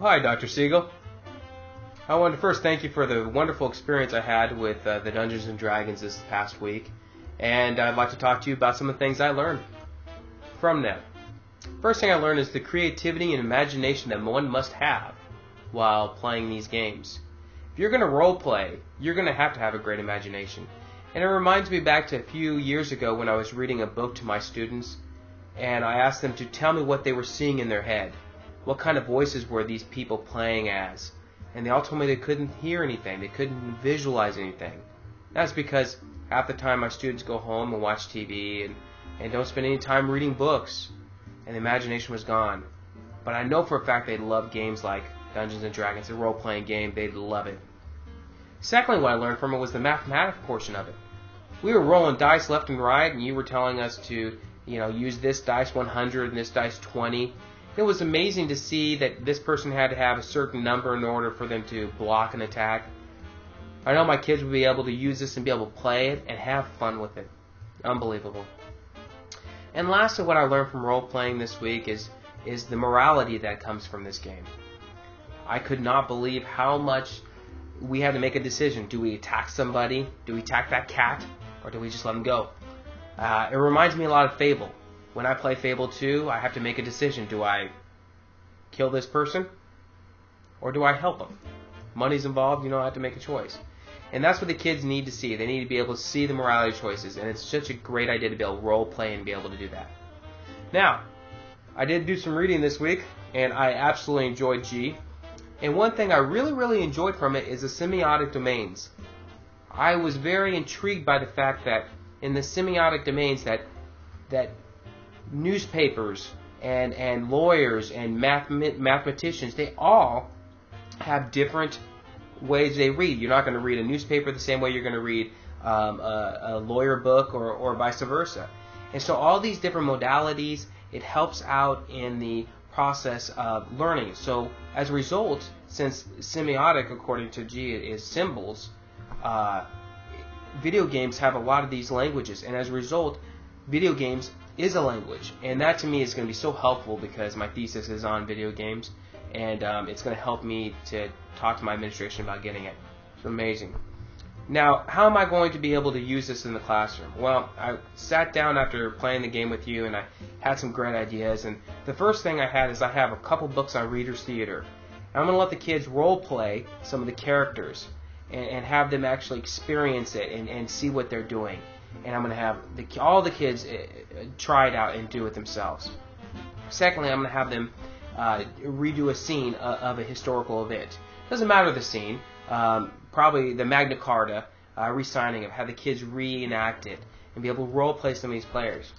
Hi, Dr. Siegel. I wanted to first thank you for the wonderful experience I had with the Dungeons & Dragons this past week, and I'd like to talk to you about some of the things I learned from them. First thing I learned is the creativity and imagination that one must have while playing these games. If you're going to role play, you're going to have a great imagination. And it reminds me back to a few years ago when I was reading a book to my students, and I asked them to tell me what they were seeing in their head. What kind of voices were these people playing as? And they all told me they couldn't hear anything. They couldn't visualize anything. That's because half the time my students go home and watch TV and don't spend any time reading books. And the imagination was gone. But I know for a fact they love games like Dungeons & Dragons, a role-playing game. They'd love it. Secondly, what I learned from it was the mathematical portion of it. We were rolling dice left and right, and you were telling us to, use this dice 100 and this dice 20. It was amazing to see that this person had to have a certain number in order for them to block an attack. I know my kids will be able to use this and be able to play it and have fun with it. Unbelievable. And lastly, what I learned from role-playing this week is the morality that comes from this game. I could not believe how much we had to make a decision. Do we attack somebody? Do we attack that cat? Or do we just let them go? It reminds me a lot of Fable. When I play Fable 2, I have to make a decision. Do I kill this person? Or do I help them? Money's involved, I have to make a choice. And that's what the kids need to see. They need to be able to see the morality choices. And it's such a great idea to be able to role play and be able to do that. Now, I did do some reading this week, and I absolutely enjoyed G. And one thing I really enjoyed from it is the semiotic domains. I was very intrigued by the fact that in the semiotic domains that newspapers and lawyers and mathematicians, they all have different ways they read. You're not going to read a newspaper the same way you're going to read a lawyer book or vice versa. And so all these different modalities, it helps out in the process of learning. So as a result, since semiotic, according to G, is symbols, video games have a lot of these languages. And as a result, video games is a language, and that to me is going to be so helpful because my thesis is on video games, and it's going to help me to talk to my administration about getting it. It's amazing. Now, how am I going to be able to use this in the classroom? Well, I sat down after playing the game with you, and I had some great ideas, and the first thing I had is I have a couple books on Reader's Theater. And I'm going to let the kids role play some of the characters and have them actually experience it and see what they're doing. And I'm going to have all the kids try it out and do it themselves. Secondly, I'm going to have them redo a scene of a historical event. Doesn't matter the scene. Probably the Magna Carta re-signing of, have the kids reenact it and be able to role play some of these players.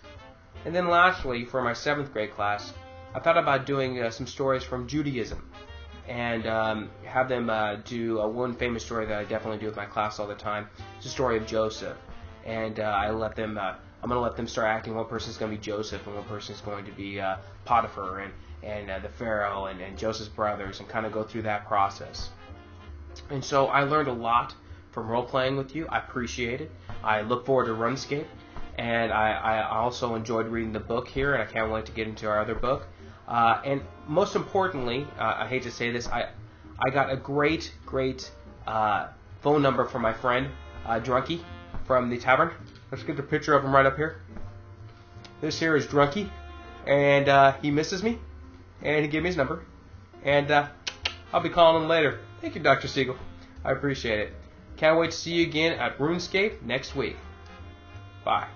And then lastly, for my 7th grade class, I thought about doing some stories from Judaism and have them do one famous story that I definitely do with my class all the time. It's the story of Joseph. And I'm going to let them start acting. One person's going to be Joseph, and one person's going to be Potiphar and the Pharaoh and Joseph's brothers, and kind of go through that process. And so I learned a lot from role-playing with you. I appreciate it. I look forward to RuneScape, and I also enjoyed reading the book here, and I can't wait to get into our other book. And most importantly, I hate to say this, I got a great phone number from my friend, Drunky, from the tavern. Let's get the picture of him right up here. This here is Drunky, and he misses me, and he gave me his number, and I'll be calling him later. Thank you, Dr. Siegel. I appreciate it. Can't wait to see you again at RuneScape next week. Bye.